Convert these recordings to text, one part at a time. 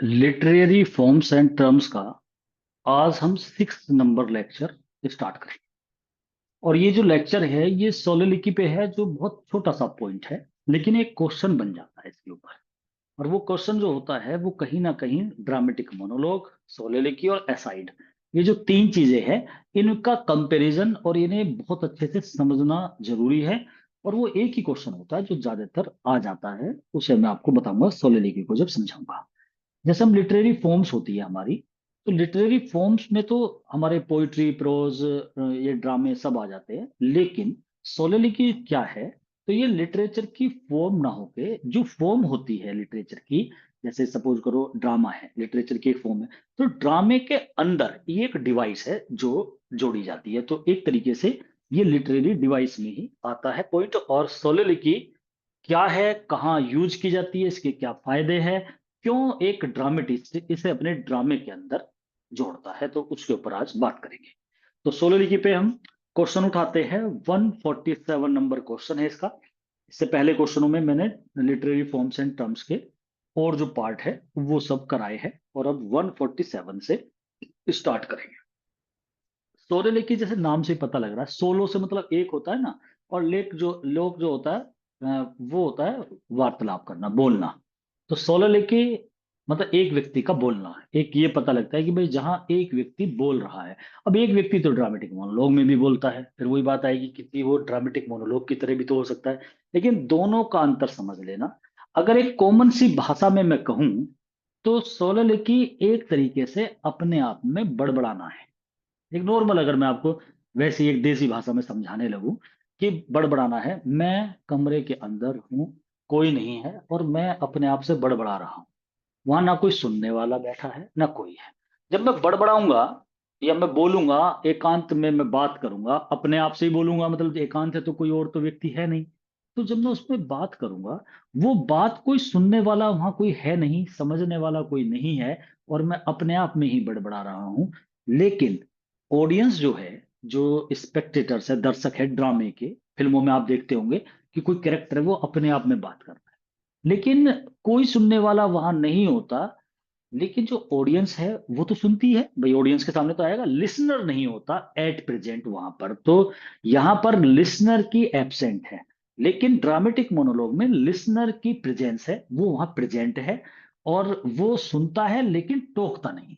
Literary forms and terms का आज हम 6 नंबर लेक्चर स्टार्ट करें। और ये जो लेक्चर है ये सोललिकी पे है, जो बहुत छोटा सा पॉइंट है, लेकिन एक क्वेश्चन बन जाता है इसके ऊपर। और वो क्वेश्चन जो होता है वो कहीं ना कहीं ड्रामेटिक मोनोलॉग, सोललिकी और एसाइड, ये जो 3 चीजें हैं, इनका कंपैरिजन और इन्हें बहुत अच्छे से समझना जरूरी है। और वो एक ही क्वेश्चन होता है जो ज्यादातर आ जाता है, उसे मैं आपको बताऊंगा सोललिकी को जब समझाऊंगा। जैसे हम लिटरेरी फॉर्म्स होती है हमारी, तो लिटरेरी फॉर्म्स में तो हमारे पोइट्री, प्रोज, ये ड्रामे सब आ जाते हैं। लेकिन सोलिलिकी क्या है? तो ये लिटरेचर की फॉर्म ना होके जो फॉर्म होती है लिटरेचर की, जैसे सपोज करो ड्रामा है, लिटरेचर की एक फॉर्म है, तो ड्रामे के अंदर ये एक डिवाइस है जो जोड़ी जाती है। तो एक तरीके से ये लिटरेरी डिवाइस में ही आता है पॉइंट। और सोलिलिकी क्या है, कहाँ यूज की जाती है, इसके क्या फायदे हैं, क्यों एक ड्रामेटिस्ट इसे अपने ड्रामे के अंदर जोड़ता है, तो उसके ऊपर आज बात करेंगे। तो सोललिकी पे हम क्वेश्चन उठाते हैं। 147 नंबर क्वेश्चन है इसका। इससे पहले क्वेश्चनों में मैंने लिटरेरी फॉर्म्स एंड टर्म्स के और जो पार्ट है वो सब कराए हैं, और अब 147 से स्टार्ट करेंगे। सोललिकी जैसे नाम से ही पता लग रहा है, सोलो से मतलब एक होता है ना, और लेक जो लोक जो होता है, वो होता है वार्तालाप करना, बोलना। तो सोललिकी मतलब एक व्यक्ति का बोलना है। एक ये पता लगता है कि भाई जहां एक व्यक्ति बोल रहा है। अब एक व्यक्ति तो ड्रामेटिक मोनोलॉग में भी बोलता है, फिर वही बात आएगी कि वो ड्रामेटिक मोनोलॉग की तरह भी तो हो सकता है। लेकिन दोनों का अंतर समझ लेना। अगर एक कॉमन सी भाषा में मैं कहूं, तो सोललिकी एक तरीके से अपने आप में बड़बड़ाना है। एक नॉर्मल, अगर मैं आपको वैसे ही एक देसी भाषा में समझाने लगूं कि बड़बड़ाना है, मैं कमरे के अंदर हूं, कोई नहीं है, और मैं अपने आप से बड़बड़ा रहा हूं। वहां ना कोई सुनने वाला बैठा है ना कोई है। जब मैं बड़बड़ाऊंगा या मैं बोलूंगा, एकांत में मैं बात करूंगा, अपने आप से ही बोलूंगा, मतलब एकांत है तो कोई और तो व्यक्ति है नहीं। तो जब मैं उसमें बात करूंगा, वो बात कोई सुनने वाला वहां कोई है नहीं, समझने वाला कोई नहीं है, और मैं अपने आप में ही बड़बड़ा रहा हूं। लेकिन ऑडियंस जो है, जो स्पेक्टेटर्स है, दर्शक है ड्रामे के, फिल्मों में आप देखते होंगे कि कोई कैरेक्टर है वो अपने आप में बात कर रहा है, लेकिन कोई सुनने वाला वहां नहीं होता। लेकिन जो ऑडियंस है वो तो सुनती है, भाई ऑडियंस के सामने तो आएगा, लिसनर नहीं होता एट प्रेजेंट वहां पर। तो यहां पर लिसनर की एब्सेंट है। लेकिन ड्रामेटिक मोनोलॉग में लिसनर की प्रेजेंस है, वो वहां प्रेजेंट है, और वो सुनता है लेकिन टोकता नहीं।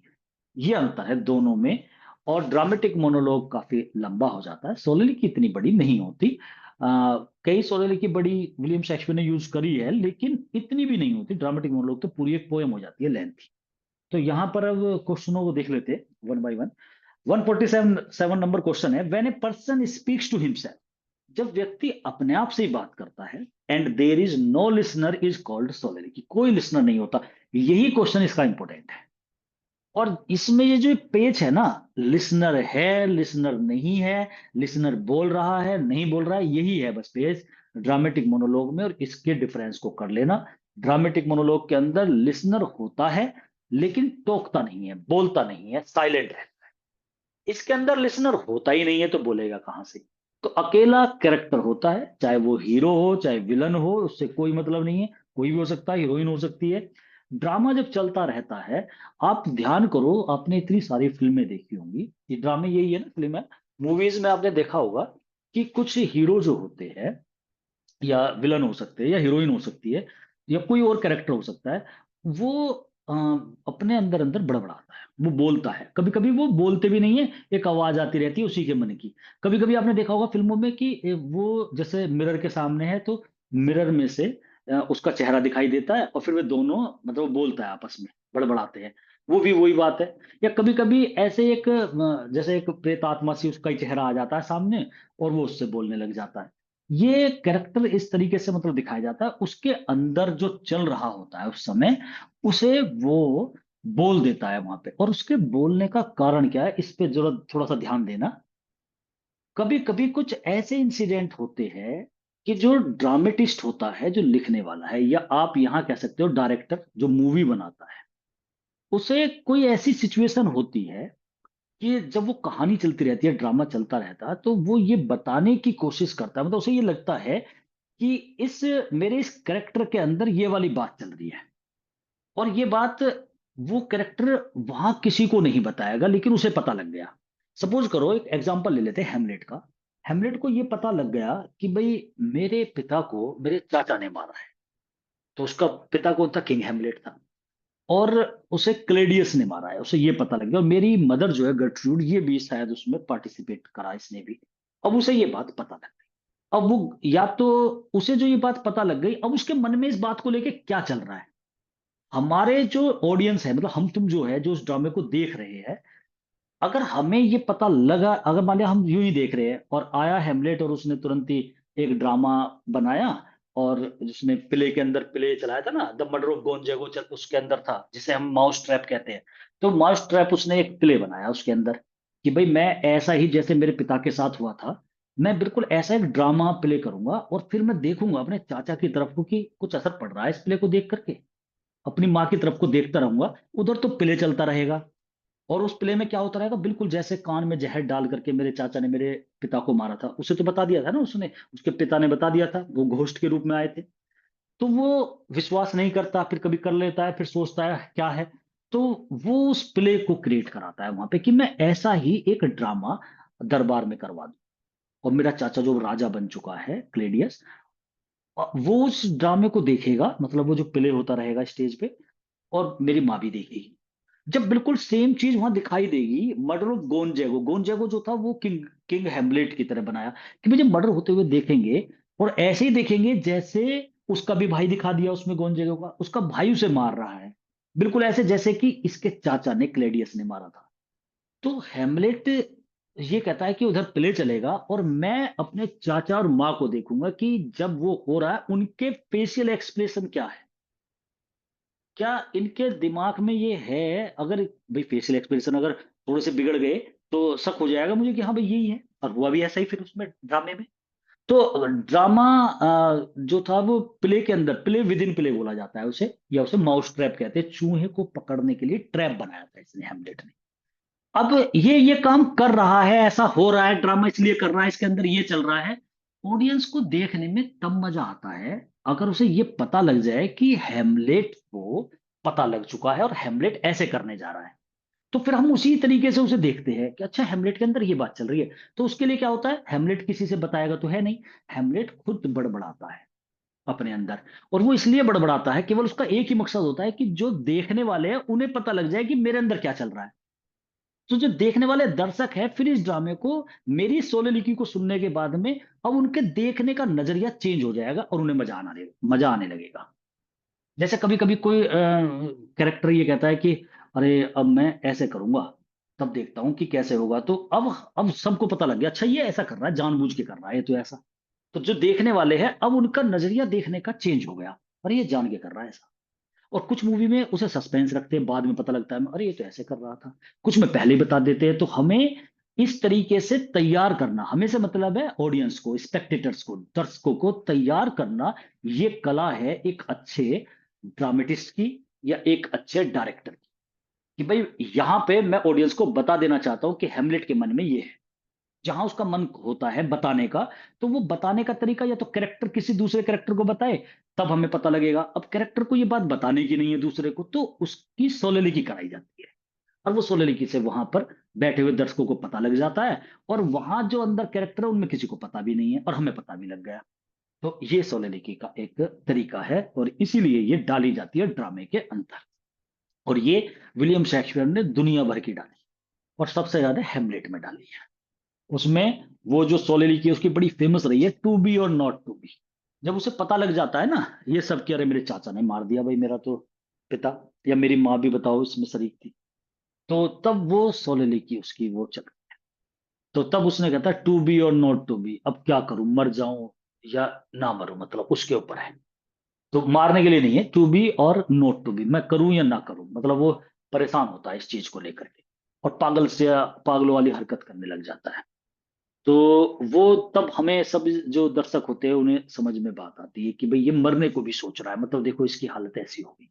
ये अंतर है दोनों में। और ड्रामेटिक मोनोलॉग काफी लंबा हो जाता है, सोलिलिकी की इतनी बड़ी नहीं होती। कई सोलिलिकी की बड़ी विलियम शेक्सपियर ने यूज करी है, लेकिन इतनी भी नहीं होती। ड्रामेटिक मोनोलॉग तो पूरी एक पोएम हो जाती है, लेंथ। तो यहां पर अब क्वेश्चनों को देख लेते हैं one by one. 147 number question है, when a person speaks to himself, जब व्यक्ति अपने आप से ही बात करता है, and there is no listener is called soliloquy, कोई लिसनर नहीं होता। यही क्वेश्चन इसका इंपॉर्टेंट है। और इसमें ये जो पेज है ना, लिसनर है, लिसनर नहीं है, लिसनर बोल रहा है, नहीं बोल रहा है, यही है बस पेज ड्रामेटिक मोनोलॉग में। और इसके डिफरेंस को कर लेना। ड्रामेटिक मोनोलॉग के अंदर लिसनर होता है, लेकिन टोकता नहीं है, बोलता नहीं है, साइलेंट है। इसके अंदर लिसनर होता ही नहीं है, तो बोलेगा कहां से? तो अकेला कैरेक्टर होता है, चाहे वो हीरो हो चाहे विलन हो, उससे कोई मतलब नहीं है। कोई भी हो सकता है, हीरोइन हो सकती है। ड्रामा जब चलता रहता है, आप ध्यान करो, आपने इतनी सारी फिल्में देखी होंगी, ये ड्रामे यही है ना, फिल्म है। मूवीज में आपने देखा होगा कि कुछ हीरो जो होते हैं, या विलन हो सकते हैं, या हीरोइन हो सकती है, या कोई और कैरेक्टर हो सकता है, वो अ, अपने अंदर अंदर बड़बड़ाता है, वो बोलता है। कभी कभी वो बोलते भी नहीं है, एक आवाज आती रहती है उसी के मन की। कभी कभी आपने देखा होगा फिल्मों में कि वो जैसे मिरर के सामने है, तो मिरर में से उसका चेहरा दिखाई देता है, और फिर वे दोनों मतलब वो बोलता है, आपस में बड़बड़ाते हैं। वो भी वही बात है। या कभी कभी ऐसे एक जैसे एक प्रेत आत्मा सी उसका ही चेहरा आ जाता है सामने, और वो उससे बोलने लग जाता है। ये कैरेक्टर इस तरीके से मतलब दिखाया जाता है, उसके अंदर जो चल रहा होता है उस समय, उसे वो बोल देता है वहां पे। और उसके बोलने का कारण क्या है, इस पे जरूरत थोड़ा सा ध्यान देना। कभी कभी कुछ ऐसे इंसिडेंट होते हैं कि जो ड्रामेटिस्ट होता है, जो लिखने वाला है, या आप यहां कह सकते हो डायरेक्टर जो मूवी बनाता है, उसे कोई ऐसी सिचुएशन होती है कि जब वो कहानी चलती रहती है, ड्रामा चलता रहता है, तो वो ये बताने की कोशिश करता है, मतलब उसे ये लगता है कि इस मेरे इस करेक्टर के अंदर ये वाली बात चल रही है। और ये बात वो कैरेक्टर वहां किसी को नहीं बताएगा, लेकिन उसे पता लग गया। सपोज करो, एक एग्जांपल ले लेते हैं हेमलेट का। हेमलेट को ये पता लग गया कि भाई मेरे पिता को मेरे चाचा ने मारा है। तो उसका पिता कौन था? किंग हेमलेट था। और उसे क्लेडियस ने मारा है, उसे ये पता लग गया। और मेरी मदर जो है गर्ट्रूड, ये भी शायद उसमें पार्टिसिपेट करा इसने भी। अब उसे ये बात पता लग गई। अब वो या तो उसे जो ये बात पता लग गई, अब उसके मन में इस बात को लेके क्या चल रहा है। हमारे जो ऑडियंस है, मतलब हम तुम जो है जो उस ड्रामे को देख रहे हैं, अगर हमें ये पता लगा, अगर मान लिया हम यूं ही देख रहे हैं और आया हेमलेट और उसने तुरंत ही एक ड्रामा बनाया, और जिसमें प्ले के अंदर प्ले चलाया था ना, द मर्डर ऑफ गोंजागो उसके अंदर था, जिसे हम माउस ट्रैप कहते हैं। तो माउस ट्रैप उसने एक प्ले बनाया उसके अंदर, कि भाई मैं ऐसा ही जैसे मेरे पिता के साथ हुआ था, मैं बिल्कुल ऐसा एक ड्रामा प्ले करूंगा, और फिर मैं देखूंगा अपने चाचा की तरफ को कि कुछ असर पड़ रहा है इस प्ले को देख करके। अपनी माँ की तरफ को देखता रहूंगा, उधर तो प्ले चलता रहेगा। और उस प्ले में क्या होता रहेगा, बिल्कुल जैसे कान में जहर डाल करके मेरे चाचा ने मेरे पिता को मारा था, उसे तो बता दिया था ना उसने, उसके पिता ने बता दिया था, वो घोस्ट के रूप में आए थे। तो वो विश्वास नहीं करता, फिर कभी कर लेता है, फिर सोचता है क्या है। तो वो उस प्ले को क्रिएट कराता है वहां पे, कि मैं ऐसा ही एक ड्रामा दरबार में करवा दूं। और मेरा चाचा जो राजा बन चुका है क्लेडियस, वो उस ड्रामे को देखेगा, मतलब वो जो प्ले होता रहेगा स्टेज पे, और मेरी माँ भी देखेगी। जब बिल्कुल सेम चीज वहां दिखाई देगी, मर्डर ऑफ गोंजेगो, गोंजेगो जो था वो किंग किंग हेमलेट की तरह बनाया, कि मुझे मर्डर होते हुए देखेंगे, और ऐसे ही देखेंगे जैसे उसका भी भाई दिखा दिया उसमें, गोंजेगो का उसका भाई उसे मार रहा है, बिल्कुल ऐसे जैसे कि इसके चाचा ने क्लेडियस ने मारा था। तो हेमलेट ये कहता है कि उधर प्ले चलेगा, और मैं अपने चाचा और माँ को देखूंगा कि जब वो हो रहा है उनके फेशियल एक्सप्रेशन क्या है, क्या इनके दिमाग में ये है। अगर भाई फेशियल एक्सप्रेशन अगर थोड़े से बिगड़ गए, तो शक हो जाएगा मुझे कि हाँ भाई यही है, और हुआ भी ऐसा ही फिर उसमें ड्रामे में। तो ड्रामा जो था वो प्ले के अंदर, प्ले विद इन प्ले बोला जाता है उसे, या उसे माउस ट्रैप कहते हैं। चूहे को पकड़ने के लिए ट्रैप बनाया था इसने, हेमलेट ने। अब ये काम कर रहा है, ऐसा हो रहा है, ड्रामा इसलिए कर रहा है, इसके अंदर ये चल रहा है। ऑडियंस को देखने में तब मजा आता है, अगर उसे ये पता लग जाए कि हेमलेट को पता लग चुका है और हेमलेट ऐसे करने जा रहा है। तो फिर हम उसी तरीके से उसे देखते हैं कि अच्छा हेमलेट के अंदर ये बात चल रही है। तो उसके लिए क्या होता है, हेमलेट किसी से बताएगा तो है नहीं, हेमलेट खुद बड़बड़ाता है अपने अंदर। और वो इसलिए बड़बड़ाता है, केवल उसका एक ही मकसद होता है कि जो देखने वाले हैं उन्हें पता लग जाए कि मेरे अंदर क्या चल रहा है। तो जो देखने वाले दर्शक है, फिर इस ड्रामे को, मेरी सोलेलिकी को सुनने के बाद में, अब उनके देखने का नजरिया चेंज हो जाएगा, और उन्हें मजा आने लगेगा। जैसे कभी कभी कोई कैरेक्टर ये कहता है कि अरे अब मैं ऐसे करूंगा, तब देखता हूं कि कैसे होगा। तो अब सबको पता लग गया, अच्छा ये ऐसा कर रहा है, जानबूझ के कर रहा है ये तो ऐसा। तो जो देखने वाले हैं, अब उनका नजरिया देखने का चेंज हो गया, अरे ये जान के कर रहा है ऐसा। और कुछ मूवी में उसे सस्पेंस रखते हैं, बाद में पता लगता है अरे ये तो ऐसे कर रहा था। कुछ में पहले ही बता देते हैं। तो हमें इस तरीके से तैयार करना, हमें से मतलब है ऑडियंस को, स्पेक्टेटर्स को, दर्शकों को तैयार करना, ये कला है एक अच्छे ड्रामेटिस्ट की, या एक अच्छे डायरेक्टर की। कि भाई यहां पे मैं ऑडियंस को बता देना चाहता हूं कि हेमलेट के मन में ये है। जहां उसका मन होता है बताने का, तो वो बताने का तरीका या तो कैरेक्टर किसी दूसरे कैरेक्टर को बताए, तब हमें पता लगेगा। अब कैरेक्टर को ये बात बताने की नहीं है दूसरे को, तो उसकी सोलेलिकी कराई जाती है। और वो सोलेलिकी से वहां पर बैठे हुए दर्शकों को पता लग जाता है, और वहां जो अंदर कैरेक्टर है उनमें किसी को पता भी नहीं है, और हमें पता भी लग गया। तो ये सोलेलिकी का एक तरीका है, और इसीलिए ये डाली जाती है ड्रामे के अंदर। और ये विलियम शेक्सपियर ने दुनिया भर की डाली, और सबसे ज्यादा हेमलेट में डाली है। उसमें वो जो सोलेलिकी है उसकी बड़ी फेमस रही है, टू बी और नॉट टू बी। जब उसे पता लग जाता है ना ये सब कि अरे मेरे चाचा ने मार दिया भाई मेरा तो पिता, या मेरी माँ भी बताओ इसमें शरीक थी, तो तब वो सोलेलिकी उसकी वो चल। तो तब उसने कहता टू बी और नॉट टू बी, अब क्या करूं, मर जाऊं या ना मरूं, मतलब उसके ऊपर है। तो मारने के लिए नहीं है, टू बी और नॉट टू बी, मैं करूं या ना करूं, मतलब वो परेशान होता है इस चीज को लेकर के, और पागल से पागलों वाली हरकत करने लग जाता है। तो वो तब हमें सब जो दर्शक होते हैं उन्हें समझ में बात आती है कि भाई ये मरने को भी सोच रहा है, मतलब देखो इसकी हालत ऐसी होगी।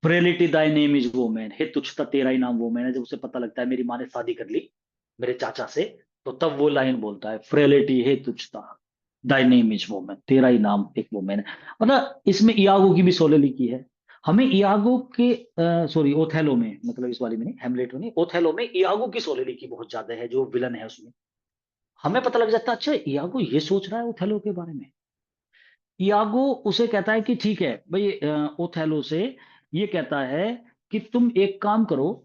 Frailty thy name is women, हे तुच्छता तेरा ही नाम वोमेन है। जब उसे पता लगता है मेरी माँ ने शादी कर ली मेरे चाचा से, तो तब वो लाइन बोलता है, फ्रेलिटी हे तुच्छता दाई नेम इज वोमेन, तेरा ही नाम एक वोमेन है। मतलब इसमें इयागो की भी सोलेलिकी है। हमें इयागो के सॉरी ओथेलो में, मतलब इस वाली में नहीं, हेमलेट में नहीं, ओथेलो में इयागो की सोलेलिकी बहुत ज्यादा है, जो विलन है उसमें। हमें पता लग जाता है अच्छा इयागो ये सोच रहा है ओथेलो के बारे में। इयागो उसे कहता है कि ठीक है भाई, ओथेलो से ये कहता है कि तुम एक काम करो।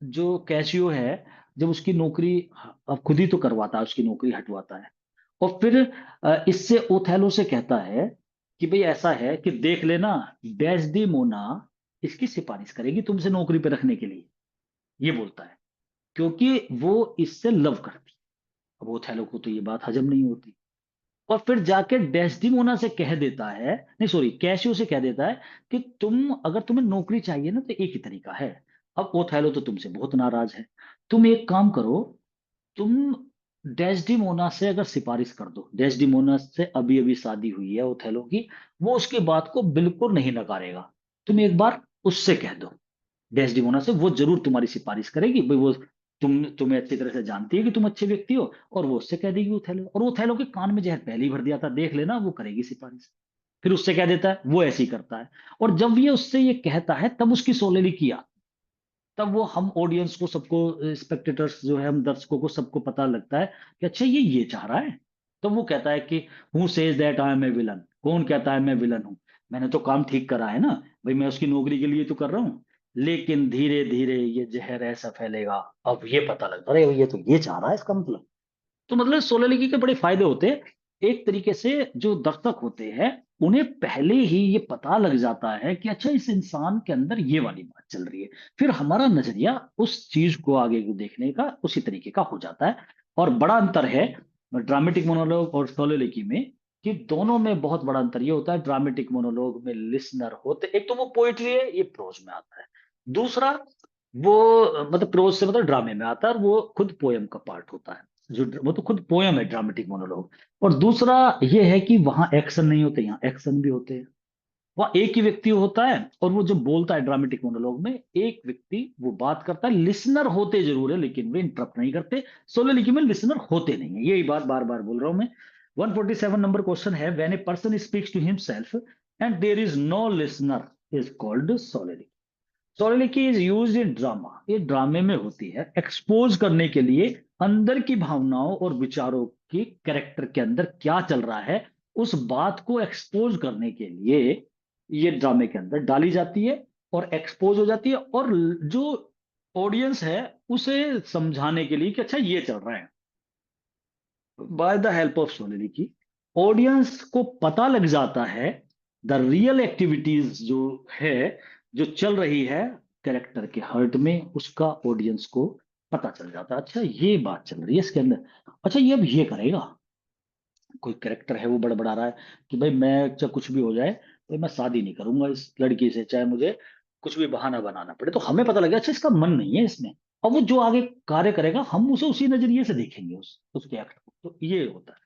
जो कैसियो है, जब उसकी नौकरी, अब खुद ही तो करवाता है, उसकी नौकरी हटवाता है। और फिर इससे ओथेलो से कहता है कि भाई ऐसा है कि देख लेना, डेस्डेमोना इसकी सिफारिश करेगी तुमसे नौकरी पे रखने के लिए, ये बोलता है, क्योंकि वो इससे लव करती है। अब ओथेलो को तो ये बात हजम नहीं होती, और फिर जाके डेस्टिमोना से कह देता है, नहीं सॉरी, कैसियो से कह देता है कि तुम, अगर तुम्हें नौकरी चाहिए ना तो एक ही तरीका है। अब ओथेलो तो तुमसे बहुत नाराज है, तुम एक काम करो, तुम डेस्डिमोना से अगर सिफारिश कर दो, डेस्डिमोना से अभी अभी शादी हुई है ओथेलो की, वो उसकी बात को बिल्कुल नहीं नकारेगा। तुम एक बार उससे कह दो, डेस्डिमोना से, वो जरूर तुम्हारी सिफारिश करेगी भाई, वो तुम्हें अच्छी तरह से जानती है कि तुम अच्छे व्यक्ति हो, और वो उससे कह देगी ओथेलो, और ओथेलो के कान में जहर पहले ही भर दिया था, देख लेना वो करेगी सिफारिश। फिर उससे कह देता है, वो ऐसे ही करता है। और जब ये उससे ये कहता है तब उसकी सोलेली किया, तब वो हम ऑडियंस को, सबको, स्पेक्टेटर्स जो है, हम दर्शकों को, सबको पता लगता है कि अच्छा ये चाह रहा है। तो वो कहता है कि who says that I am a villain, कौन कहता है मैं विलन हूं, मैंने तो काम ठीक करा है ना, भाई मैं उसकी नौकरी के लिए तो कर रहा हूँ। लेकिन धीरे धीरे ये जहर ऐसा फैलेगा, अब ये पता लगता है, अरे ये तो ये चाह रहा है, इसका मतलब। तो मतलब सोलह के बड़े फायदे होते हैं। एक तरीके से जो दर्शक होते हैं, उन्हें पहले ही ये पता लग जाता है कि अच्छा इस इंसान के अंदर ये वाली बात चल रही है, फिर हमारा नजरिया उस चीज को आगे को देखने का उसी तरीके का हो जाता है। और बड़ा अंतर है ड्रामेटिक मोनोलॉग और सोलोलिकी में, कि दोनों में बहुत बड़ा अंतर ये होता है, ड्रामेटिक मोनोलॉग में लिसनर होते, एक तो वो पोएट्री है, ये प्रोज में आता है। दूसरा, वो मतलब प्रोज से मतलब ड्रामे में आता है, और वो खुद पोयम का पार्ट होता है, जो वो तो खुद पोयम है ड्रामेटिक मोनोलॉग। और दूसरा ये है कि वहां एक्शन नहीं होते, यहाँ एक्शन भी होते हैं। वहां एक ही व्यक्ति होता है, और वो जो बोलता है ड्रामेटिक मोनोलॉग में, एक व्यक्ति वो बात करता है, लिसनर होते जरूर है लेकिन वे इंटरप्ट नहीं करते। सोलोलिकी में लिसनर होते नहीं है, यही बात बार बार बोल रहा हूं मैं। 147 नंबर क्वेश्चन है, when a person speaks to himself and there is no listener is called soliloquy. Soliloquy is used in drama, ये ड्रामे में होती है एक्सपोज करने के लिए, अंदर की भावनाओं और विचारों की, कैरेक्टर के अंदर क्या चल रहा है, उस बात को एक्सपोज करने के लिए ये ड्रामे के अंदर डाली जाती है, और एक्सपोज हो जाती है, और जो ऑडियंस है उसे समझाने के लिए कि अच्छा ये चल रहा है। By the help of soliloquy, audience को पता लग जाता है द रियल एक्टिविटीज जो है, जो चल रही है कैरेक्टर के हर्ट में, उसका ऑडियंस को पता चल जाता है, अच्छा ये बात चल रही है इसके अंदर, अच्छा ये अब ये करेगा। कोई कैरेक्टर है वो बड़बड़ा रहा है कि भाई मैं, चाहे कुछ भी हो जाए, भाई मैं शादी नहीं करूंगा इस लड़की से, चाहे मुझे कुछ भी बहाना बनाना पड़े, तो हमें पता लगे अच्छा इसका मन नहीं है इसमें। और वो जो आगे कार्य करेगा हम उसे उसी नजरिए से देखेंगे, उसके एक्ट को, तो ये होता है।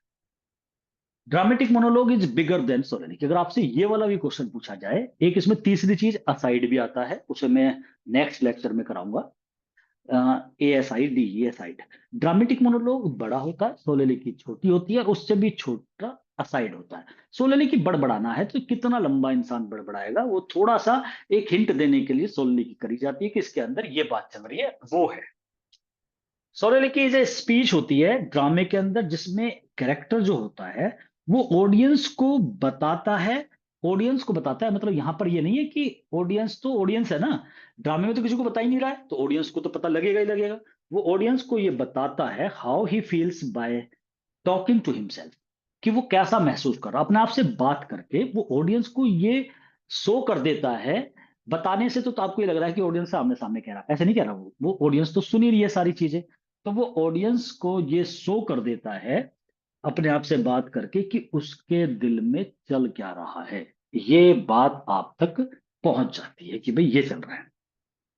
Dramatic monologue is bigger than soliloquy. अगर आपसे ये वाला भी क्वेश्चन पूछा जाए, एक इसमें तीसरी चीज असाइड भी आता है, उसे मैं नेक्स्ट लेक्चर में कराऊंगा। ASID ड्रामेटिक मोनोलॉग बड़ा होता है, सोलेनिक छोटी होती है, और उससे भी छोटा असाइड होता है। सोलेनिक बड़बड़ाना है तो कितना लंबा इंसान बड़बड़ाएगा, वो थोड़ा सा एक हिंट देने के लिए सोलेनिक करी जाती है कि इसके अंदर ये बात चल रही है, वो है। सोलिलिकी इज ए स्पीच होती है ड्रामे के अंदर, जिसमें कैरेक्टर जो होता है वो ऑडियंस को बताता है। ऑडियंस को बताता है, मतलब यहां पर ये नहीं है कि ऑडियंस तो ऑडियंस है ना, ड्रामे में तो किसी को पता ही नहीं रहा है, तो ऑडियंस को तो पता लगेगा ही लगेगा। वो ऑडियंस को ये बताता है how he feels by talking to himself, कि वो कैसा महसूस कर रहा है अपने आप से बात करके, वो ऑडियंस को ये शो कर देता है। बताने से तो आपको ये लग रहा है कि ऑडियंस सामने सामने कह रहा है, ऐसे नहीं कह रहा, वो ऑडियंस तो सुन ही रही है सारी चीजें। तो वो ऑडियंस को ये शो कर देता है अपने आप से बात करके कि उसके दिल में चल क्या रहा है, ये बात आप तक पहुंच जाती है कि भाई ये चल रहा है।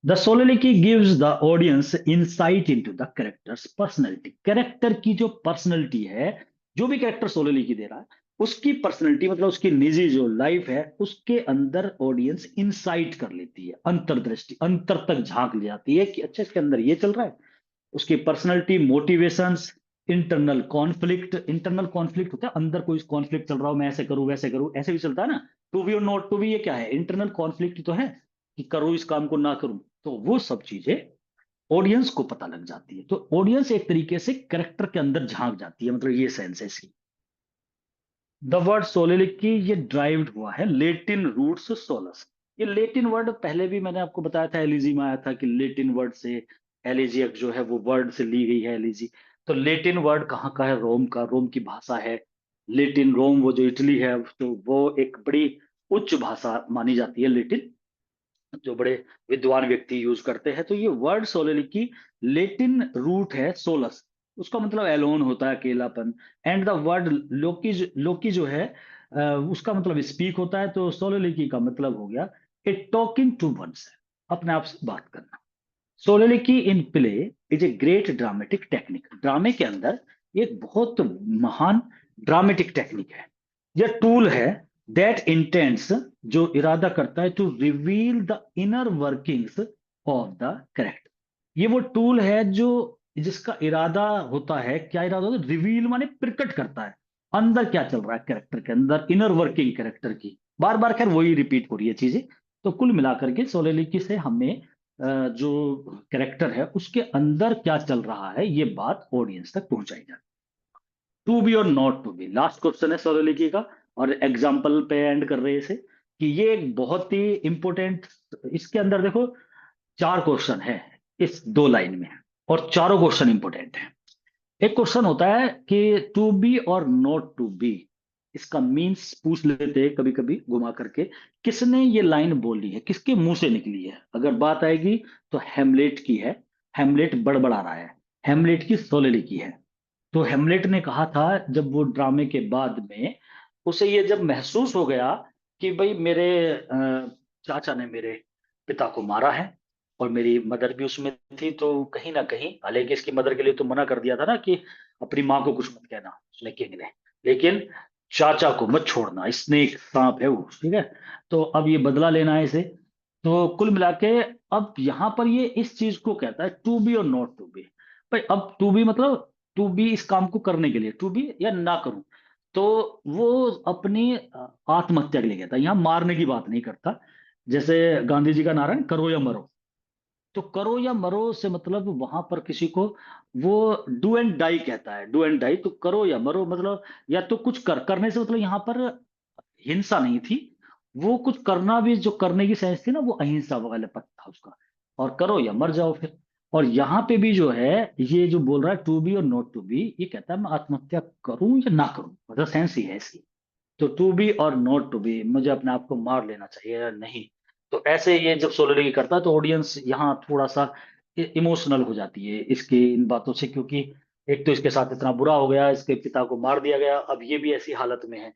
The soliloquy gives the audience insight into the character's personality, character की जो पर्सनैलिटी है, जो भी कैरेक्टर सोलिलिकी दे रहा है, उसकी पर्सनैलिटी मतलब उसकी निजी जो लाइफ है, उसके अंदर ऑडियंस इंसाइट कर लेती है, अंतर्दृष्टि, अंतर तक झांक ले जाती है कि अच्छा इसके अंदर ये चल रहा है। उसकी पर्सनैलिटी, मोटिवेशंस, इंटरनल कॉन्फ्लिक्ट होता है, अंदर कोई कॉन्फ्लिक्ट चल रहा हो, मैं ऐसे करूं वैसे करूं, ऐसे भी चलता है ना, टू बी और नॉट टू बी ये क्या है, इंटरनल कॉन्फ्लिक्ट तो है कि करूँ इस काम को ना करूं, तो वो सब चीजें ऑडियंस को पता लग जाती है। तो ऑडियंस एक तरीके से करेक्टर के अंदर झांक जाती है, मतलब ये सेंस है इसकी। द वर्ड सोलिलिकी ये ड्राइव्ड हुआ है लेटिन रूट्स सोलस। ये लेटिन वर्ड पहले भी मैंने आपको बताया था, एलिजी में आया था कि लेटिन वर्ड से एलिजियक जो है वो वर्ड से ली गई है एलिजी। तो लेटिन वर्ड कहाँ का है, रोम का, रोम की भाषा है लेटिन। रोम वो जो इटली है, तो वो एक बड़ी उच्च भाषा मानी जाती है लेटिन, जो बड़े विद्वान व्यक्ति यूज करते हैं। तो ये वर्ड सोलिलिकी लेटिन रूट है सोलस, उसका मतलब एलोन होता है, अकेलापन। एंड द वर्ड लोकी, लोकी जो है उसका मतलब स्पीक होता है। तो सोलिलिकी का मतलब हो गया ए टॉकिंग टू वंस, अपने आप से बात करना। Soliloquy in play is a great dramatic technique. ड्रामे के अंदर ये एक बहुत महान ड्रामेटिक टेक्निक है। यह टूल है दैट इंटेंट्स, जो इरादा करता है to reveal the inner workings of the character. ये वो टूल है जो, जिसका इरादा होता है, क्या इरादा होता है, रिवील माने प्रकट करता है अंदर क्या चल रहा है कैरेक्टर के अंदर, इनर वर्किंग कैरेक्टर की। बार बार खैर वही रिपीट हो रही है चीजें। तो कुल मिलाकर के सोलिलिकी से हमें जो कैरेक्टर है उसके अंदर क्या चल रहा है ये बात ऑडियंस तक पहुंचाई जाती है। टू बी और not to be last question है सोलिलिकी का, और एग्जाम्पल पे एंड कर रहे हैं इसे, कि ये एक बहुत ही इंपॉर्टेंट, इसके अंदर देखो चार क्वेश्चन है इस दो लाइन में, और चारों क्वेश्चन इंपॉर्टेंट है। एक क्वेश्चन होता है कि टू बी और नॉट टू बी, इसका मीन्स पूछ लेते हैं कभी कभी घुमा करके, किसने ये लाइन बोली है, किसके मुंह से निकली है। अगर बात आएगी तो हेमलेट की है, हेमलेट बड़बड़ा रहा है, हेमलेट की सोलिलिकी है। तो हेमलेट ने कहा था जब वो ड्रामे के बाद में, उसे ये जब महसूस हो गया कि भाई मेरे चाचा ने मेरे पिता को मारा है, और मेरी मदर भी उसमें थी, तो कहीं ना कहीं, हालांकि इसकी मदर के लिए तो मना कर दिया था ना कि अपनी माँ को कुछ मत कहना, उसने किंग ने, लेकिन चाचा को मत छोड़ना, स्नेक सांप है वो, ठीक है। तो अब ये बदला लेना है इसे। तो कुल मिला के अब यहाँ पर ये इस चीज को कहता है टू बी और नॉट टू बी। भाई अब टू बी मतलब टू बी इस काम को करने के लिए, टू बी या ना करूं, तो वो अपनी आत्महत्या के लिए कहता है, यहाँ मारने की बात नहीं करता। जैसे गांधी जी का नारा है, करो या मरो। तो करो या मरो से मतलब वहां पर किसी को वो डू एंड डाई कहता है, डू एंड डाई। तो करो या मरो मतलब या तो कुछ करने से मतलब यहाँ पर हिंसा नहीं थी, वो कुछ करना भी, जो करने की सेंस थी ना, वो अहिंसा वाला पद था उसका। और करो या मर जाओ फिर। और यहाँ पे भी जो है, ये जो बोल रहा है टू बी और नॉट टू बी, ये कहता है मैं आत्महत्या करूं या ना करूं, मतलब सेंस ही है इसकी। तो टू बी और नॉट टू बी, मुझे अपने आप को मार लेना चाहिए या नहीं। तो ऐसे ये जब सोलरिंग करता है तो ऑडियंस यहाँ थोड़ा सा इमोशनल हो जाती है इसकी इन बातों से, क्योंकि एक तो इसके साथ इतना बुरा हो गया, इसके पिता को मार दिया गया, अब ये भी ऐसी हालत में है।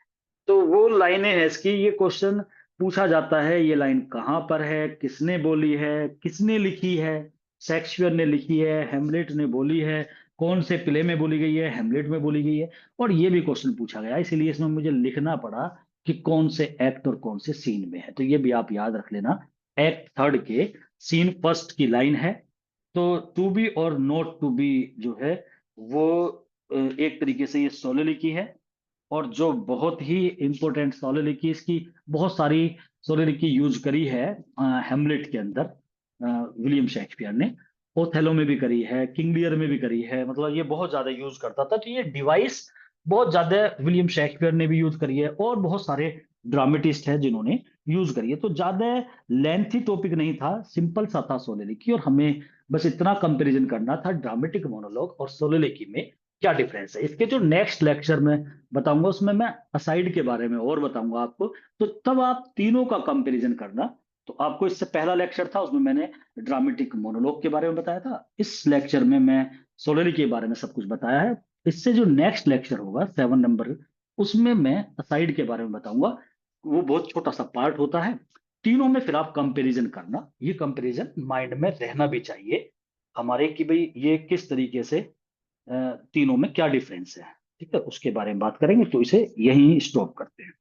तो वो लाइनें हैं इसकी, ये क्वेश्चन पूछा जाता है, ये लाइन कहाँ पर है, किसने बोली है, किसने लिखी है। शेक्सपियर ने लिखी है, हेमलेट ने बोली है, कौन से प्ले में बोली गई है, हेमलेट में बोली गई है। और ये भी क्वेश्चन पूछा गया, इसीलिए इसमें मुझे लिखना पड़ा कि कौन से एक्ट और कौन से सीन में है। तो ये भी आप याद रख लेना, एक्ट थर्ड के सीन फर्स्ट की लाइन है। तो टू बी और नॉट टू बी जो है वो एक तरीके से ये सोलिलिकी है। और जो बहुत ही इंपॉर्टेंट सोलिलिकी, इसकी बहुत सारी सोलिलिकी यूज करी है हेमलेट के अंदर, विलियम शेक्सपियर ने। ओथेलो में भी करी है, किंग लियर में भी करी है, मतलब ये बहुत ज्यादा यूज करता था। तो ये डिवाइस बहुत ज्यादा विलियम शेक्सपियर ने भी यूज करी है, और बहुत सारे ड्रामेटिस्ट हैं जिन्होंने यूज करी है। तो ज्यादा लेंथी टॉपिक नहीं था, सिंपल सा था सोलिलिकी, और हमें बस इतना कंपैरिजन करना था ड्रामेटिक मोनोलॉग और सोलिलिकी में क्या डिफरेंस है। इसके जो नेक्स्ट लेक्चर में बताऊंगा उसमें मैं असाइड के बारे में और बताऊंगा आपको, तो तब आप तीनों का कंपैरिजन करना। तो आपको इससे पहला लेक्चर था, उसमें मैंने ड्रामेटिक मोनोलॉग के बारे में बताया था, इस लेक्चर में मैं सोलरी के बारे में सब कुछ बताया है। इससे जो नेक्स्ट लेक्चर होगा 7 नंबर, उसमें मैं असाइड के बारे में बताऊंगा। वो बहुत छोटा सा पार्ट होता है, तीनों में फिर आप कंपैरिजन करना, ये कंपैरिजन माइंड में रहना भी चाहिए हमारे, कि भाई ये किस तरीके से तीनों में क्या डिफरेंस है। ठीक है, उसके बारे में बात करेंगे, तो इसे यहीं स्टॉप करते हैं।